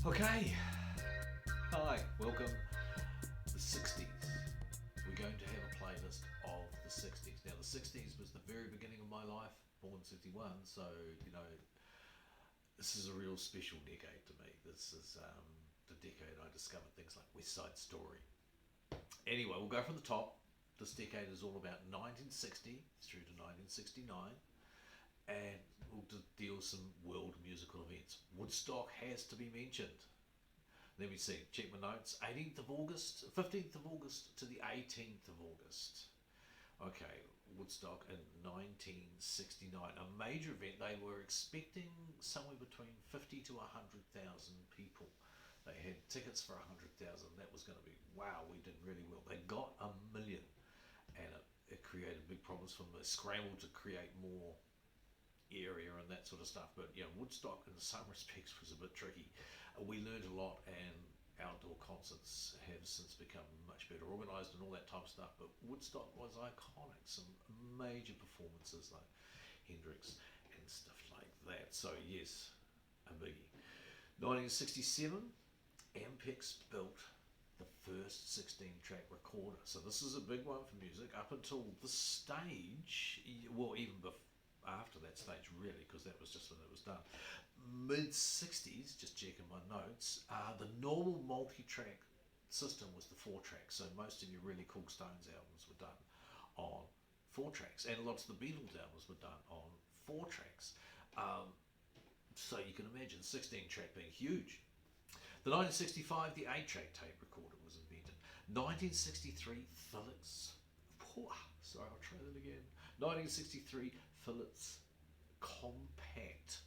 Okay, hi, welcome. The 60s. We're going to have a playlist of the 60s. Now, the 60s was the very beginning of my life, born 61, so, you know, this is a real special decade to me. This is the decade I discovered things like West Side Story. Anyway, we'll go from the top. This decade is all about 1960 through to 1969, and we'll deal with some world musical events. Woodstock has to be mentioned. Let me see, check my notes. 18th of August, 15th of August to the 18th of August. Okay, Woodstock in 1969. A major event. They were expecting somewhere between 50 to 100,000 people. They had tickets for 100,000. That was going to be, wow, we did really well. They got 1 million, and it created big problems for them. They scrambled to create more area and that sort of stuff. But yeah, Woodstock in some respects was a bit tricky. We learned a lot, and outdoor concerts have since become much better organised and all that type of stuff. But Woodstock was iconic. Some major performances like Hendrix and stuff like that. So yes, a biggie. 1967, Ampex built the first 16-track recorder. So this is a big one for music. Up until this stage, well, even after that stage, really, because that was just when it was done. Mid 60s, just checking my notes, the normal multi-track system was the 4 tracks. So most of your really cool Stones albums were done on 4 tracks, and lots of the Beatles albums were done on 4 tracks. So you can imagine 16-track being huge. The 1965, the 8-track tape recorder was invented. 1963, Philips. Sorry, I'll try that again. 1963, Philips compact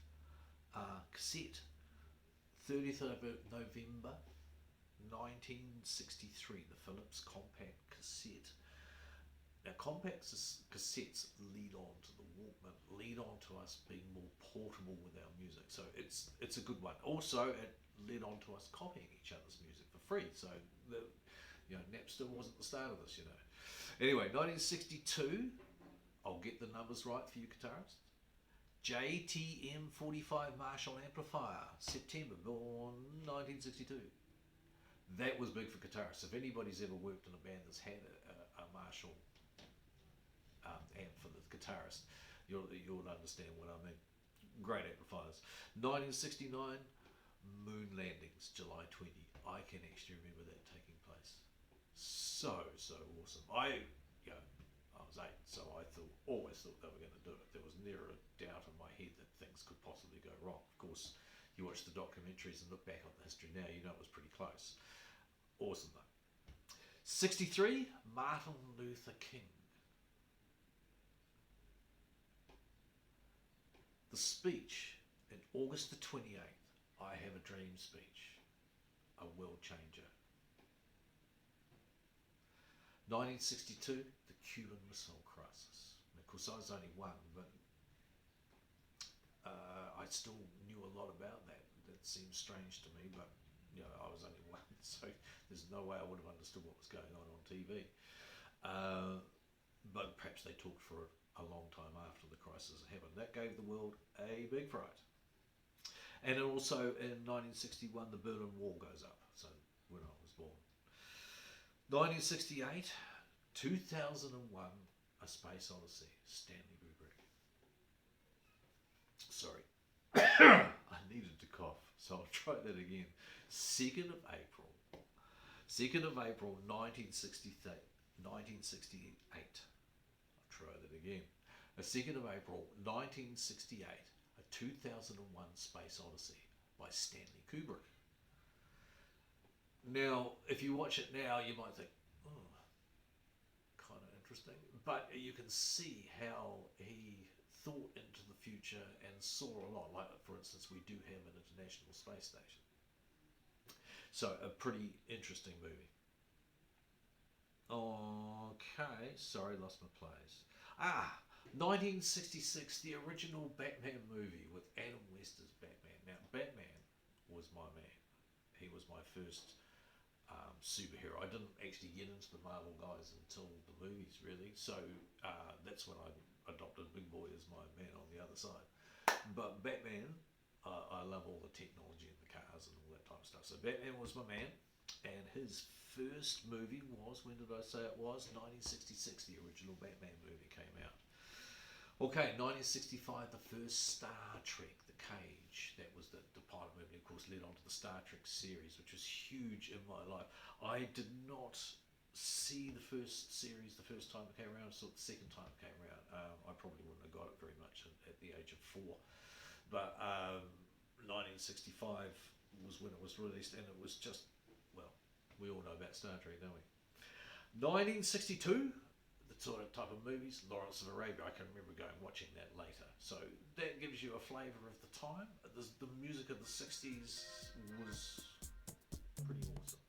cassette. 30th of November 1963, the Philips compact cassette. Now, compact cassettes lead on to the Walkman, lead on to us being more portable with our music. So it's a good one. Also, it led on to us copying each other's music for free. So Napster wasn't the start of this. Anyway, 1962. I'll get the numbers right for you guitarists. JTM 45 Marshall amplifier, September, born 1962. That was big for guitarists. If anybody's ever worked in a band that's had a Marshall amp for the guitarist, you'll understand what I mean. Great amplifiers. 1969, moon landings, July 20. I can actually remember that taking place. So awesome. I was 8, so I always thought they were going to do it. There was never a doubt in my head that things could possibly go wrong. Of course, you watch the documentaries and look back on the history now, you know it was pretty close. Awesome though. 63, Martin Luther King. The speech in August the 28th, I Have a Dream speech, a world changer. 1962, the Cuban Missile Crisis. And of course, I was only 1, but I still knew a lot about that. That seems strange to me, but I was only 1, so there's no way I would have understood what was going on TV. But perhaps they talked for a long time after the crisis happened. That gave the world a big fright. And also in 1961, the Berlin Wall goes up. So when I was born. 1968, 2001, A Space Odyssey, Stanley Kubrick. Sorry, I needed to cough, so I'll try that again. 2nd of April, 1968. I'll try that again. The 2nd of April, 1968, a 2001 Space Odyssey by Stanley Kubrick. Now, if you watch it now, you might think, kind of interesting. But you can see how he thought into the future and saw a lot. Like, for instance, we do have an International Space Station. So, a pretty interesting movie. Okay, sorry, lost my place. 1966, the original Batman movie with Adam West as Batman. Now, Batman was my man. He was my first superhero. I didn't actually get into the Marvel guys until the movies, really. So that's when I adopted Big Boy as my man on the other side. But Batman, I I love all the technology in the cars and all that type of stuff. So Batman was my man, and his first movie was, when did I say it was? 1966, the original Batman movie came out. Okay, 1965, the first Star Trek, The Cage. That was the pilot movie, of course, led on to the Star Trek series, which was huge in my life. I did not see the first series the first time it came around. I saw it the second time it came around. I probably wouldn't have got it very much at the age of 4. But 1965 was when it was released, and it was just, well, we all know about Star Trek, don't we? 1962, the sort of type of movies, Lawrence of Arabia. I can remember going watching that later. So that gives you a flavour of the time. The music of the 60s was pretty awesome.